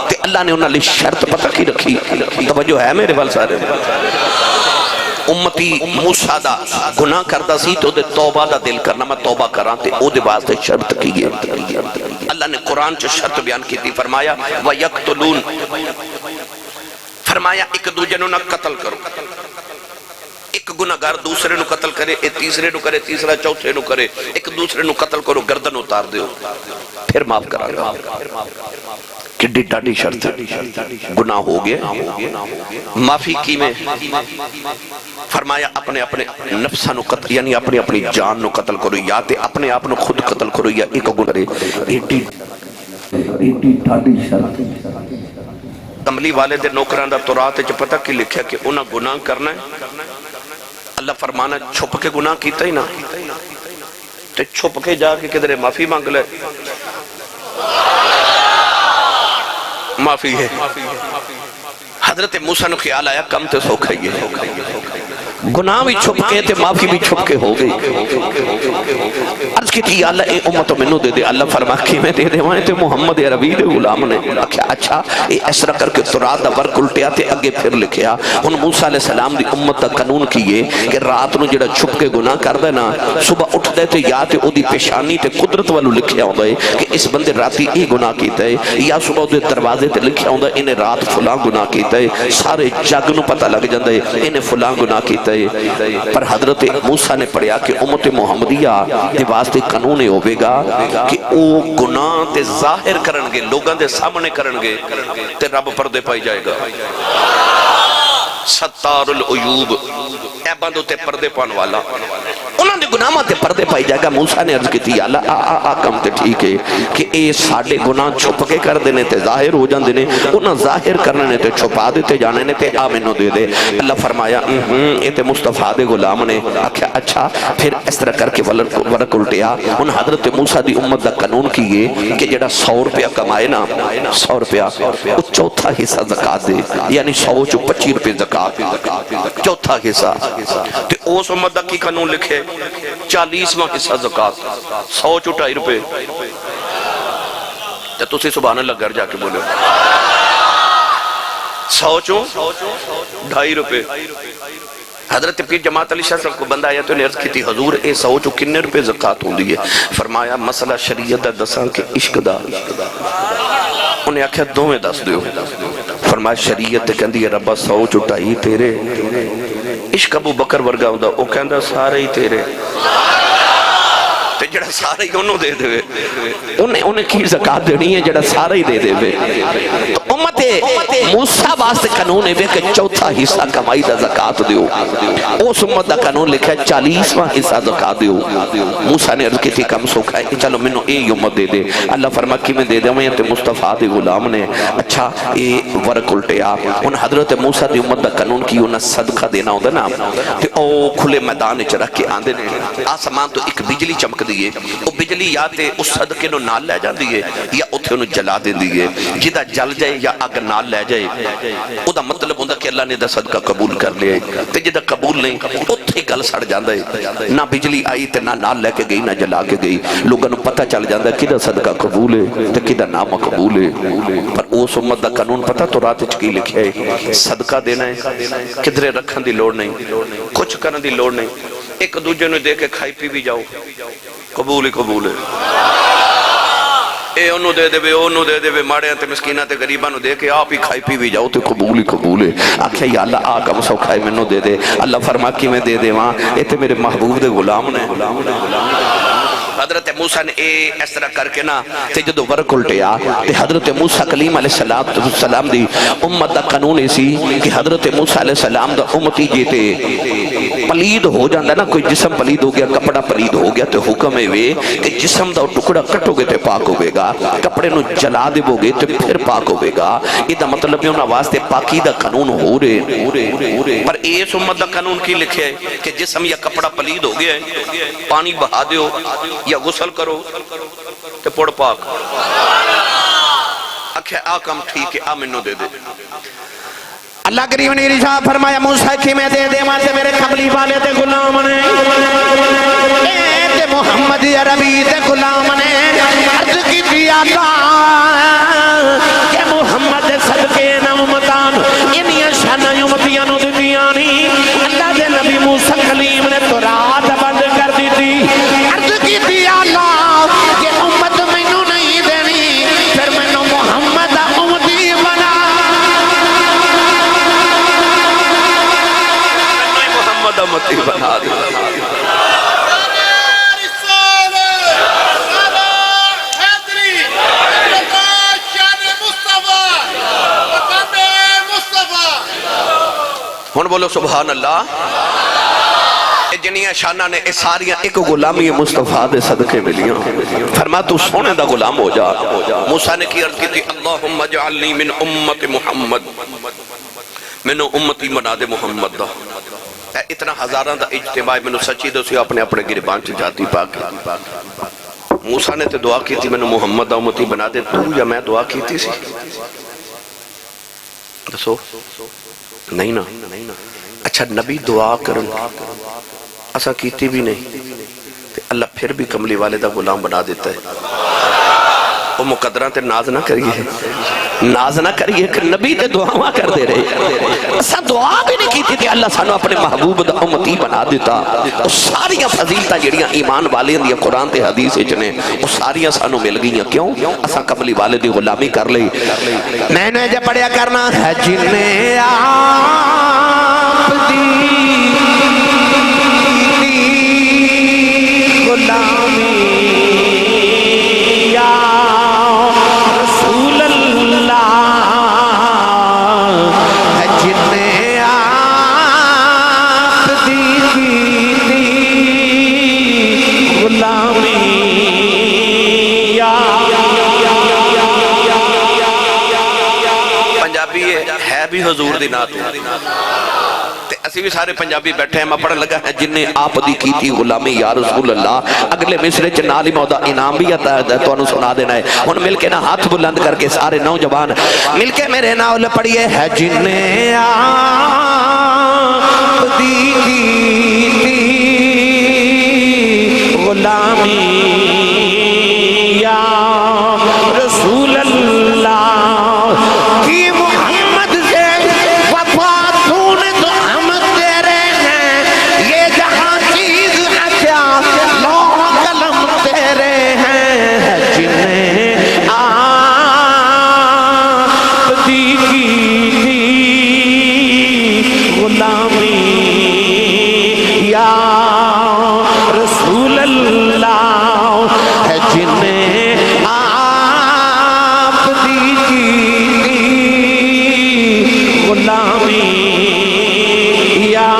تے اللہ نے انہاں لی شرط پتہ کی رکھی، توجہ ہے میرے وال سارے، امتی موسیٰ دا گناہ کردہ سی تو دے توبہ دا دل کرنا میں توبہ کران، تے او دے واسطے شرط کی گئی۔ اللہ نے قرآن چو شرط بیان کی تھی، فرمایا وَيَقْتُلُونَ، فرمایا ایک دوجہ نو نہ قتل کرو، ایک گناہگار دوسرے نو قتل کرے، ایک تیسرے نو کرے، تیسرا چوتھے نو کرے، ایک دوسرے نو قتل کرو، گردن اتار دیو پھر معاف کرا گا۔ کڈی ٹاٹی شرط گناہ ہو گیا، معافی کی میں فرمایا اپنے اپنے نفسہ نو قتل، یعنی اپنی اپنی جان نو قتل کرو، یا تے اپنے آپ نو خود قتل کرو، یا ایک گناہ کرے۔ ایٹی ٹاٹی شرط کملی والے دے نوکران دا تورات چ پتہ کی لکھیا کہ انہاں گناہ کرنا ہے، اللہ فرمانا چھپ کے گناہ کیتا ہی نہ، تے چھپ کے جا کے کدھرے معافی مانگ لے، معافی ہے۔ حضرت موسیٰ نے خیال آیا کم تے سوکھا ہی ہے، گناہ بھی چھپ کے تے معافی بھی چھپ کے ہو گئی۔ عرض کی تھی اللہ اے امت منو دے دے، اللہ فرما کی میں دے دے وہاں تے محمد عربی دے غلام نے اچھا اے اسرا کر کے تورات دا ورک الٹیا تے اگے پھر لکھیا ہن موسیٰ علیہ السلام دی امت دا قانون کیے کہ رات نو جڑا چھپ کے گناہ کردا نا صبح اٹھ دے تے یا تے او دی پیشانی تے قدرت والو لکھیا ہوندا ہے کہ اس بندے راتی اے گناہ کیتا ہے، یا صبح دے دروازے تے لکھیا ہوندا ہے انہیں رات فلاں گناہ کیتا ہے، سارے جگ نو پتہ لگ جاندا ہے انہیں فلاں گناہ کیتا ہے۔ پر حضرت موسیٰ نے پڑھیا کہ امت محمدیہ دے واسطے قانون ہوئے گا کہ او گناہ تے ظاہر کرنگے، لوگاں دے سامنے کرنگے تے رب پردے پائی جائے گا۔ ستار العیوب، عیباں تے پردے پان والا، انہاں دے گناہاں تے پردے پائی جائے گا۔ موسیٰ نے عرض کی تھی اللہ کم تے ٹھیک ہے کہ اے ساڑے گناہ چھپ کے کر دینے تے ظاہر ہو جان دینے، انہاں ظاہر کرنے تے چھپا دیتے جانے نے تے آمینو دے دے۔ اللہ فرمایا اے تے مصطفیٰ دے غلام نے اچھا پھر اس طرح کر کے ورک الٹیا۔ ان حضرت موسیٰ دی امت دا قانون کیے کہ جڑا 100 روپیہ کمائے نا، 100 روپیہ وہ چوتھا حصہ زکاة دے، یعنی 100 چو 25 روپے زکاة، چوتھا حصہ۔ تے اس امت دا کی قانون لکھے 40واں حصہ زکاة، 100 چو 2.5 روپے۔ تے تسی سبحان اللہ گھر جا کے بولے 100 چو 2.5 روپے۔ حضرت پیر جماعت علی شاہ صاحب کو بندہ آیا تو نے عرض کی تھی حضور اے 100 چو کنے روپے زکاة ہوں دی ہے؟ فرمایا مسئلہ شریعت دا دساں کہ عشق دا، انہیں آکھیا دو میں دس دیو۔ فرمایا شریعت تے کہندی ہے ربا 100 چو 2.5 تیرے، عشق ابو بکر ورگا ہوں دا او کہندہ سارے ہی تیرے، تے جڑا سارے ہی انہوں دے دے انہیں کی زکاة دینی ہے جڑا سارے ہی دے دے۔ تو امت موسیٰ واسطے قانون ہے کہ چوتھا حصہ کمائی دا زکاة دیو، اس امت دا قانون لکھا ہے 40واں حصہ زکاة دیو۔ موسیٰ نے عرض کی تھی کم سوکھا ہے چلو منو اے امت دے دے۔ اللہ فرما کی میں دے دے میں تے مصطفیٰ دے غلام نے اچھا اے ورک الٹیا۔ ان حضرت موسیٰ دی امت دا قانون کی انہیں صدقہ دینا ہوتا نا، تے او کھلے میدان چرک کے آندے نے، آسمان تو ایک بجلی چمک دیئے، وہ بجلی یا تے اس صدقے نو نال لے جان دیئے یا اتھے انہوں جلا دے دیئے، جدہ جل جائے یا اگر نال لے جائے او دا مطلب ہوندہ کہ اللہ نے دا صدقہ قبول کر لیا ہے، تے جدہ قبول نہیں اتھے گل سڑ جاندہ ہے، نہ بجلی آئی تے نہ نال لے کے گئی نہ جلا کے گئی، لوگوں نے پتہ چل جاندہ ہے کدہ صدقہ قبول ہے تے کدہ نام قبول ہے۔ پر اس امت دا قانون پتہ تو رات چکی لکھے ہے صدقہ دینا ہے کدھرے رکھن دی لوڑ نہیں، کچھ کرن دی لوڑ نہیں، ایک دوجہ نے دے کے کھائی پی بھی جاؤ قبول ہی قبول ہے۔ اے انہوں دے دے بے انہوں دے دے بے ماڑے تے مسکینہ تے غریبہ نو دے کے آپ ہی کھائی پی بھی جاؤ تے قبول ہی قبول ہے۔ آکھیا یا اللہ آکم سو کھائے منو دے دے، اللہ فرما کی میں دے دے وہاں اے تے میرے محبوب دے غلام نے۔ حضرت موسیٰ نے اس طرح کر کے نا تے جدو ورک الٹیا تے حضرت موسیٰ کلیم علیہ السلام دی امت دا قانون سی کہ حضرت موسیٰ علیہ السلام دا امتی جیتے پلید ہو جاندہ نا، کوئی جسم پلید ہو گیا، کپڑا پلید ہو گیا، تو حکم ہے وے کہ جسم دا ٹکڑا کٹو گے تے پاک ہوئے گا، کپڑے نو جلا دے ہو گے تے پھر پاک ہوئے گا۔ یہ دا مطلب ہے انہاں واسطے پاکی دا قانون ہو رہے، پر اس امت دا قانون کی لکھے ہے کہ جسم یا کپڑا پلید ہو گیا ہے، پانی بہا دیو یا غسل کرو تے پڑ پاک۔ اکھے آکم ٹھیک ہے، آمنو دے دے۔ اللہ کریم نے ارشاد فرمایا موسیٰ کی میں دے دے واسطے میرے قبلی والے تے غلام نے، اے تے محمد عربی تے غلام نے عرض کی دیا کہ محمد صدقے نا امتان انہی شانہ امتیاں نو دنیا نہیں۔ اللہ دے نبی موسیٰ کلیم نے تو رات بند کر دی تھی، عرض کی دیا اللہ کہ امت مینوں نہیں دینی، پھر مینوں محمد امتی بنا، محمد امتی بنا دے۔ ہن بولو سبحان اللہ۔ جنیاں شانہ نے اس ساریاں ایک غلامی مصطفیٰ دے صدقے ملیاں، فرما تو سونے دا غلام ہو جا۔ موسیٰ نے کی عرض کی تھی اللہم اجعلنی من امت محمد، منو امتی بنا دے محمد دا۔ اتنا ہزاران دا اجتماع میں سچی دو سی اپنے اپنے گربان سے جاتی پاک۔ موسیٰ نے تے دعا کی تھی میں محمد دا امتی بنا دے، تو یا میں دعا کی تھی سی؟ دسو نہیں نا۔ اچھا نبی دعا کرن اسا کیتی بھی نہیں تے اللہ پھر بھی کملی والے دا غلام بنا دیتا ہے۔ وہ مقدرہ تے ناز نہ کریے، ناز نہ کریے کہ نبی تے دعاواں کر دے رہے، اسا دعا بھی نہیں کیتی تے اللہ سانو اپنے محبوب دا امتی بنا دیتا۔ وہ ساریاں فضیلتاں جڑیاں ایمان والے دیا قرآن تے حدیث نے وہ ساریاں سانو مل گئیاں، کیوں؟ اسا کملی والے دی غلامی کر لئی۔ میں نے جب پڑھیا کرنا ہے جنہیں آپ دی غلامی یا رسول اللہ ہے، جنہیں آپ دی غلامی یا پنجابی ہے بھی حضور دی نات تے اسی بھی سارے پنجابی بیٹھے ہیں۔ میں پڑھ لگا ہے جنہیں آپ دی کی تھی غلامی یا رسول اللہ۔ اگلے مصرے چ نال ہی مودا انعام بھی آتا ہے تو انہوں سنا دینا ہے۔ ہن مل کے نا ہاتھ بلند کر کے سارے نوجوان مل کے میرے نال پڑھیے ہے جنہیں آپ دی کی غلامی یا رسول اللہ کی محمد سے وفاتون تو ہم تیرے ہیں، یہ جہاں چیز اشیاء لوح قلم تیرے ہیں، جنہیں آپ دی کی غلامی یا رسول اللہ ہے، جنہیں آپ دی کی غلامی یا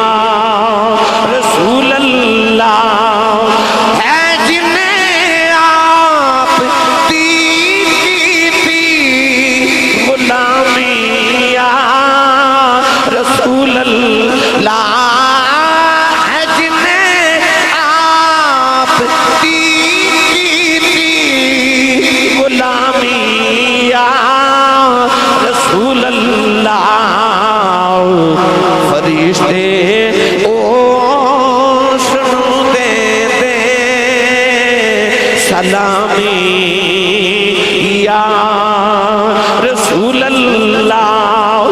رسول اللہ ہے، جنہیں آپ دی کی غلامی یا رسول اللہ ہے، جنہیں آپ دی غلامی یا رسول اللہ۔ فرشتے او سنو دے دے سلامی یا رسول اللہ،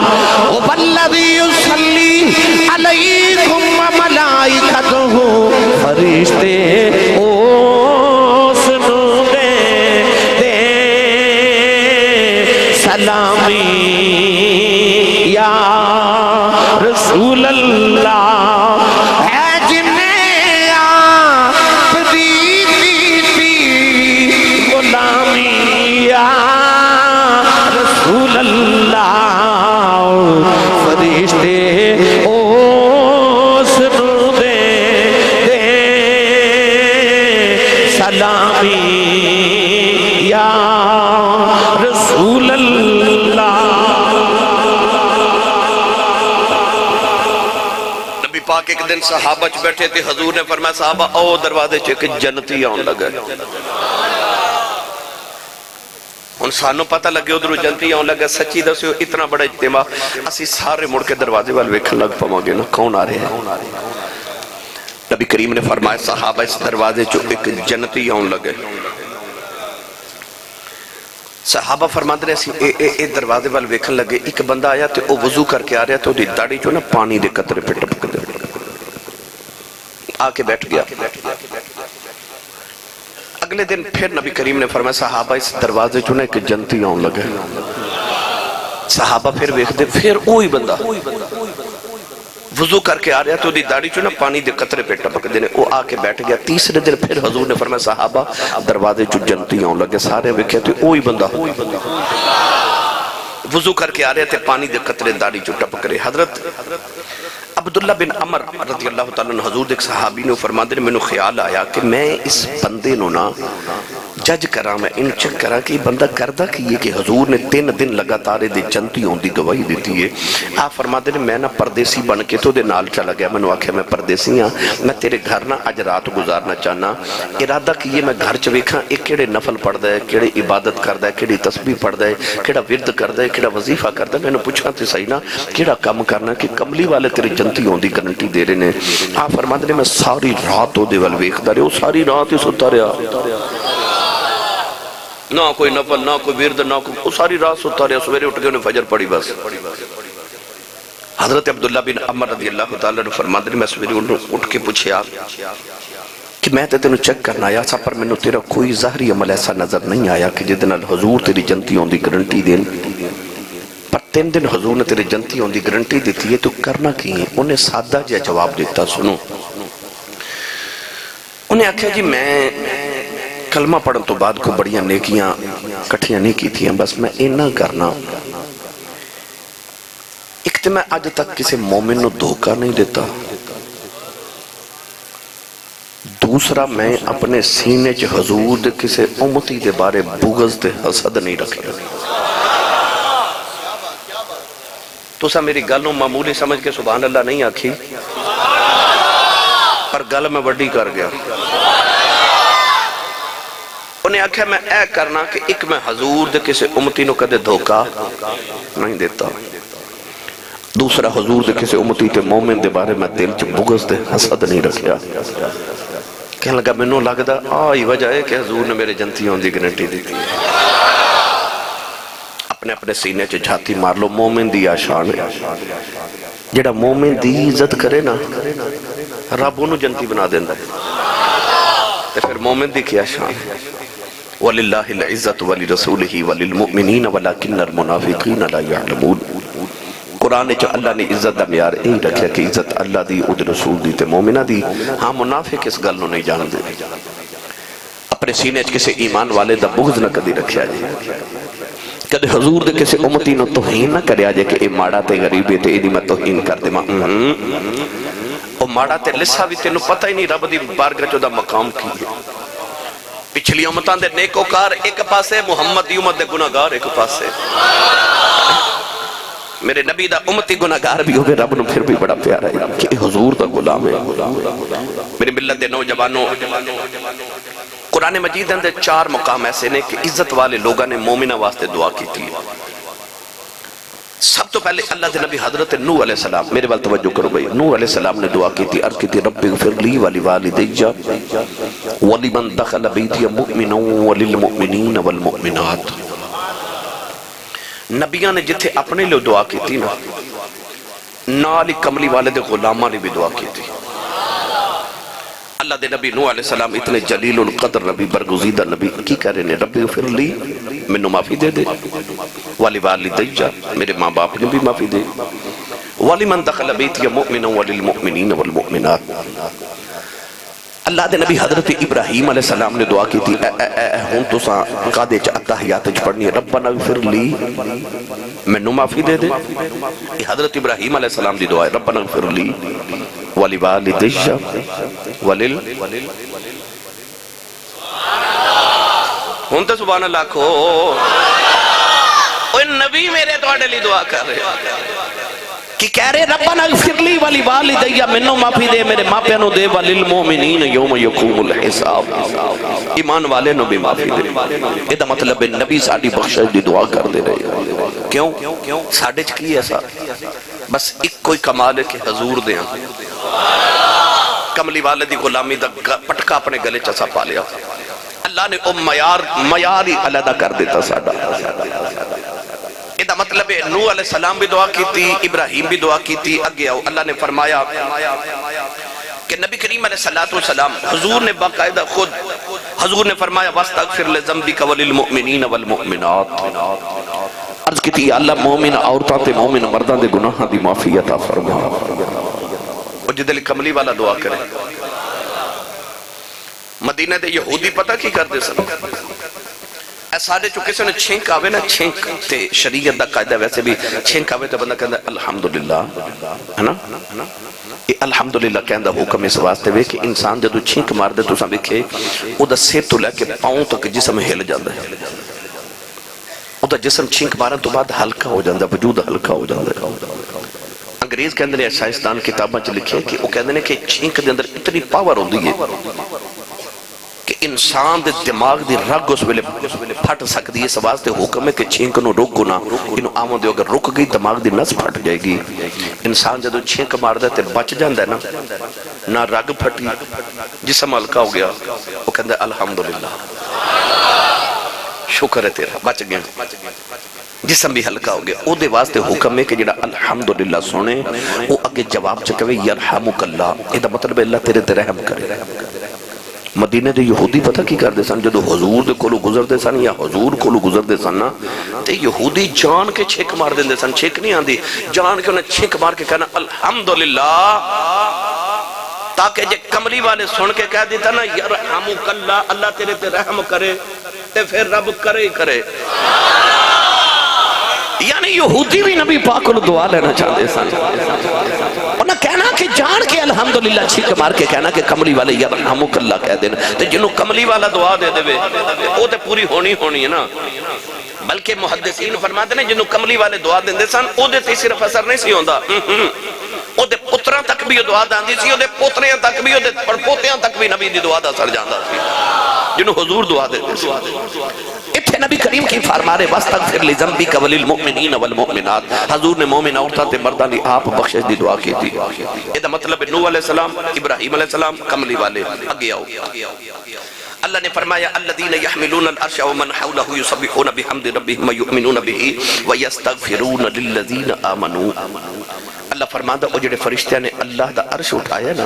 والذی یصلی علیکم وملائکتہ، فرشتے او سنو دے سلامی یا رسول اللہ ہے، جنہیں آپ دی سلامی یا رسول اللہ. نبی پاک ایک دن صحابہ چ بیٹھے تھے، حضور نے فرمایا صحابہ او دروازے چ ایک جنتی آن لگا. ان سانوں پتہ لگے ادھر جنتی آن لگا. سچی دسیو اتنا بڑا اجتماع اسی سارے مڑ کے دروازے وال ویکھن لگ پاواں گے نا کون آ رہے ہیں. نبی کریم نے فرمایا صحابہ اس دروازے چ ایک جنتی آن لگے. صحابہ فرماتے رہے سی اے دروازے وال ویکھن لگے. ایک بندہ آیا تے او وضو کر کے آ رہا تے او دی داڑھی چوں نا پانی دے قطرے پہ ٹپک دے آ کے بیٹھ گیا. اگلے دن پھر نبی کریم نے فرمایا صحابہ اس دروازے چوں نا ایک جنتی آن لگے. صحابہ پھر ویکھدے پھر وہی بندہ وضو کر کے آ رہا تو دی داڑھی چوں نا پانی دے قطرے پہ ٹپک دینے وہ آ کے بیٹھ گیا. تیسرے دن پھر حضور نے فرمایا صحابہ دروازے چوں جنتی آن لگے. سارے ویکھے تو وہی بندہ وضو کر کے آ رہے تھے پانی دے قطرے داڑھی چوں ٹپک رہے. حضرت عبداللہ بن عمر رضی اللہ تعالیٰ عنہ حضور ایک صحابی نے فرماتے ہیں میں خیال آیا کہ میں اس بندے نو نا جج کرا میں ان چک کرا کہ بندہ کردہ کی یہ کہ حضور نے 3 دن لگاتار دے جنتی ہوں دی گواہی دیتی ہے. آپ فرماتے ہیں میں نا پردیسی بن کے تو دے نال چلا گیا. میں نے آکھے میں پردیسی ہاں میں تیرے گھر نا اج رات گزارنا چاہنا. ارادہ کیے میں گھر چ ویکھاں ایک کیڑے نفل پڑھ دے کیڑے عبادت کر دے کیڑی تسبیح پڑھ دے کیڑا ورد کر دے کیڑا وظیفہ کر دے. میں نے پوچھا تے صحیح نا کیڑا کام کرنا کہ کملی والے تیرے جنتی ہوں دی گارنٹی دے رہے نے. آپ فرماتے ہیں میں ساری رات دے ول ویکھدا رہیا. وہ ساری رات ہی ستا رہیا نہ کوئی نفل نہ کوئی ورد نہ کوئی وہ ساری رات ستا رہا. سویرے اٹھ کے انہیں فجر پڑھی بس. حضرت عبداللہ بن عمر رضی اللہ تعالیٰ نے فرماتے ہیں میں سویرے اٹھ کے پوچھیا کہ میں تے تینوں چیک کرنا آیا سا پر میں نے تیرا کوئی ظاہری عمل ایسا نظر نہیں آیا کہ جدن حضور تیری جنتی ہوں دی گارنٹی دین. پر 3 دن حضور نے تیری جنتی ہوں دی گارنٹی دیتی ہے تو کرنا کی ہے. انہیں سادہ جا جواب دیتا. سنو انہیں آکھا جی میں کلمہ پڑھن تو بعد کو بڑیاں نیکیاں کٹھیاں نہیں کی تھیں بس میں اینا کرنا ایک تو میں آج تک کسی مومن نو دھوکہ نہیں دیتا. دوسرا میں اپنے سینے چ حضور دے کسی امتی دے بارے بغض دے حسد نہیں رکھیا. تو سا میری گلوں معمولی سمجھ کے سبحان اللہ نہیں آکھی پر گل میں وڈی کر گیا. انہیں آکھا میں اے کرنا کہ ایک میں حضور دے کسی امتی نو کدے دھوکا نہیں دیتا. دوسرا حضور دے کسی امتی تے مومن دے بارے میں دل چ بغض دے حسد نہیں رکھیا. کہنے لگا میں نو لگدا آئی وجہ ہے کہ حضور نے میرے جنتی ہوں دی گارنٹی دی تھی. اپنے اپنے سینے چ جھاتی مار لو. مومن دی آشان ہے جڑا مومن دی عزت کرے نا رب انہوں جنتی بنا دیندہ ہے. پھر مومن دی کیا شان ہے وَلِلَّهِ الْعِزَّةُ وَلِرَسُولِهِ وَلِلْمُؤْمِنِينَ وَلَكِنَّ الْمُنَافِقِينَ لَا يَعْلَمُونَ. قرآن چا اللہ نے عزت دا معیار ایک رکھا کہ عزت اللہ دی ادھ رسول دی تے مومنہ دی. ہاں منافق اس گل نو نہیں جان دے. اپنے سینے چ کسی ایمان والے دا بغض نہ کدی رکھیا جائے. کدے حضور دے کسی امتی نو توہین نہ کریا جائے کہ اے ماڑا تے غریبی تے ایدی میں توہین کر دے. او ماڑا تے لسا بھی تینو پتہ ہی نہیں رب دی بارگاہ چ دا مقام کی ہے. پچھلی امتان دے نیکوکار ایک پاسے محمد دی امت دے گناہگار ایک پاسے. میرے نبی دا امتی گناہگار بھی ہوگے رب نو پھر بھی بڑا پیارا ہے کہ حضور دا غلام ہے. میرے ملت دے نوجوانوں قرآن مجید اندر 4 مقام ایسے نے کہ عزت والے لوگاں نے مومنہ واسطے دعا کی تھی. سب تو پہلے اللہ دے نبی حضرت نوح علیہ السلام میرے وال توجہ کرو بھئی. نوح علیہ السلام نے دعا کی تھی عرض کی تھی رب اغفر لی ولی والدی ولمن دخل بیتی مؤمنا وللمؤمنین والمؤمنات. نبیان نے جتھے اپنے لئے دعا کی تھی نا نالی کملی والے دے غلامہ نے بھی دعا کی تھی. اللہ دے نبی نوح علیہ السلام اتنے جلیل القدر نبی برگزیدہ نبی کی کہہ رہے ہیں رب اغفر لی منو معافی دے دے والی والدیجا میرے ماں باپ نے بھی معافی دے والی من دخل بیتی مؤمنا وللمؤمنین والمؤمنات. اللہ دے نبی حضرت ابراہیم علیہ السلام نے دعا کی تھی ہون تو ساں قادے چا اتحیات پڑھنی ہے ربنا اغفر لی منو معافی دے دے. یہ حضرت ابراہیم علیہ السلام دی دعا ہے ربنا اغفر لی ولی والدیجا ولل. ہوں تو سبحان اللہ کھو اوہ نبی میرے تو لیے دعا کر رہے کہ کہہ رہے ربنا اغفر لی ولی والدی منو معافی دے میرے ماپیاں نو دے وللمومنین یوم یقوم الحساب ایمان والے نو بھی معافی دے یہ دا مطلب ہے نبی ساڑی بخشش دی دعا کر دے رہے کیوں ساڑے چکی ایسا بس ایک کوئی کمال ہے کہ حضور دے ہم کملی والے دی غلامی دا پٹکا اپنے گلے چسا پا لیا اللہ نے معیاری علیحدہ کر دیتا ساڑا یہ مطلب ہے نوح علیہ السلام بھی دعا کی تھی ابراہیم بھی دعا کی تھی اگے آؤ اللہ نے فرمایا کہ نبی کریم علیہ السلام حضور نے باقاعدہ خود حضور نے فرمایا وَاسْتَغْفِرْ لِذَنْبِكَ وَلِلْمُؤْمِنِينَ وَالْمُؤْمِنَاتِ عرض کی تھی اللہ مومن عورتاں تے مومن مرداں دے گناہاں دی معافی عطا فرما اور جدل کملی والا دعا کرے مدینہ دے یہودی پتہ کی کر دے سن سارے چکے سے چھینک آوے نا چھینک تے شریعت دا قائدہ ویسے بھی چھینک آوے تے بندہ کہندہ الحمدللہ ہے نا یہ الحمدللہ کہندہ حکم اس واسطے وے کہ انسان جدو چھینک مار دے تو ساں دیکھے او دا سیر تو لے کے پاؤں تک جسم ہل جاندہ ہے او دا جسم چھینک مارن تو بعد ہلکا ہو جاندہ وجود ہلکا ہو جاندہ ہے انگریز کے اندر سائنسدان کتاباں چ لکھے کہ وہ کہندے نے کہ چھینک دے اندر اتنی پاور ہوندی ہے کہ انسان دے دماغ دی رگ اس ویلے پھٹ سکتی ہے اس واسطے حکم ہے کہ چھینک نو رکو نہ انہوں آموں دے اگر رک گئی دماغ دی نس پھٹ جائے گی انسان جدو چھینک مار دے تے بچ جاندہ ہے نہ رگ پھٹی جسم ہلکا ہو گیا وہ کہندہ ہے الحمدللہ شکر ہے تیرا بچ گیا جسم بھی ہلکا ہو گیا او دے واسطے حکم ہے کہ جڑا الحمدللہ سنے وہ اگے جواب چکوے یرحمک اللہ یہ دا مطلب اللہ تیرے تے رحم کرے مدینہ دے یہودی پتہ کی کر دے سن جدو حضور دے کولو گزر دے سن یا حضور کولو گزر دے سن تے یہودی جان کے چھک مار دے سن چھک نہیں آن دی جان کے انہیں چھک مار کے کہنا الحمدللہ تاکہ جے کملی والے سن کے کہہ دیتا نا یرحمک اللہ اللہ تیرے تے رحم کرے تے پھر رب کرے ہی کرے یعنی یہودی بھی نبی پاک کو دعا لینا چاہتے سن انہیں کہنا کہ جان کے الحمدللہ چھک مار کے کہنا کہ کملی والے یرحمک اللہ کہہ دینا تو جنہوں کملی والا دعا دے دے وہ تے پوری ہونی ہے نا بلکہ محدثین فرماتے ہیں جنہوں کملی والے دعا دے سن او دے تے صرف اثر نہیں سی ہوندہ او دے پتران تک بھی دعا داندی سی او دے پتریاں تک بھی او دے پڑپوتیاں تک بھی نبی دی دعا دا سر جاندہ سی جنہوں حضور دعا دے سی اتھے نبی کریم کی فرمارے وَاسْتَغْفِرْ لِذَنْبِكَ وَلِلْمُؤْمِنِينَ وَالْمُؤْمِنَاتِ حضور نے مومن عورتاں تے مردان دی آپ بخشش دی دعا کی تھی یہ دا مطلب نوح علیہ السلام ابراہیم علیہ السلام کملی والے اگے آؤ اللہ نے فرمایا الذین یحملون العرش ومن حولہ یسبحون بحمد ربہم ویؤمنون بہ ویستغفرون للذین آمنوا اللہ فرماتا وہ جڑے فرشتیاں نے اللہ دا عرش اٹھایا نا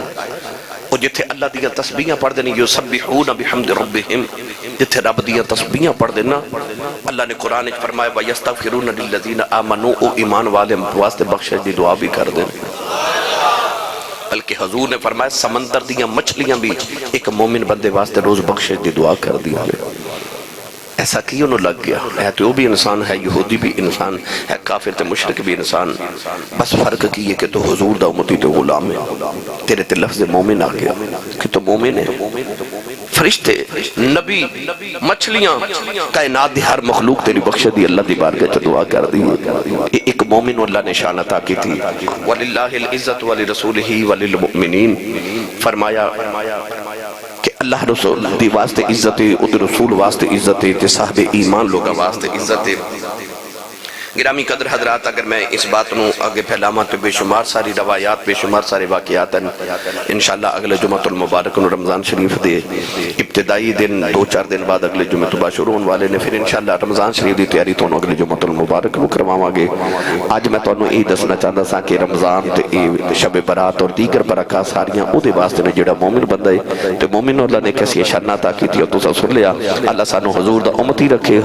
وہ جتھے اللہ دیا تسبیحاں پڑھ دینا یسبحون بحمد ربہم جتھے رب دیا تسبیحاں پڑھ دینا اللہ نے قرآن فرمایا وَيَسْتَغْفِرُونَ لِلَّذِينَ آمَنُوا او ایمان والے واسطے بخشش دی دعا بھی کر دینا بلکہ حضور نے فرمایا سمندر دیا مچھلیاں بھی ایک مومن بندے واسطے روز بخشش دی دعا کر دیا ایسا کی انہوں لگ گیا ہے تو وہ بھی انسان ہے یہودی بھی انسان ہے کافر تے مشرک بھی انسان بس فرق کی ہے کہ تو حضور دا امتی تو غلام ہے تیرے تے لفظ مومن آ گیا کہ تو مومن ہے فرشتے نبی مچھلیاں کائنات دی ہر مخلوق تیری بخش دی اللہ دی بارگاہ تے دعا کر دی ایک مومن اللہ نے شان عطا کی تھی وَلِلَّهِ الْعِزَّةُ وَلِرَسُولِهِ وَلِلْمُؤْمِنِينَ فرمایا کہ اللہ رسول دی واسطے عزت ہے ادھ رسول واسطے عزت ہے صاحب ایمان لوگا واسطے عزت ہے گرامی قدر حضرات اگر میں اس بات نو آگے پھیلاما تو بے شمار ساری روایات بے شمار سارے واقعات ہیں انشاءاللہ اگلے جمعۃ المبارک نو رمضان شریف دے ابتدائی دن 2-4 دن بعد اگلے جمعہ تو شروع ہونے والے نے پھر انشاءاللہ رمضان شریف دی تیاری تو اگلے جمعۃ المبارک نو کرواواں گے آج میں تانوں یہ دسنا چاہتا سا کہ رمضان تے شب برات اور دیگر برکات ساریاں او دے واسطے نے جڑا مومن بندہ ہے تے مومن اللہ نے کیسی شان عطا کی تھی اور تساں سن لیا اللہ سانو حضور دا امتی رکھے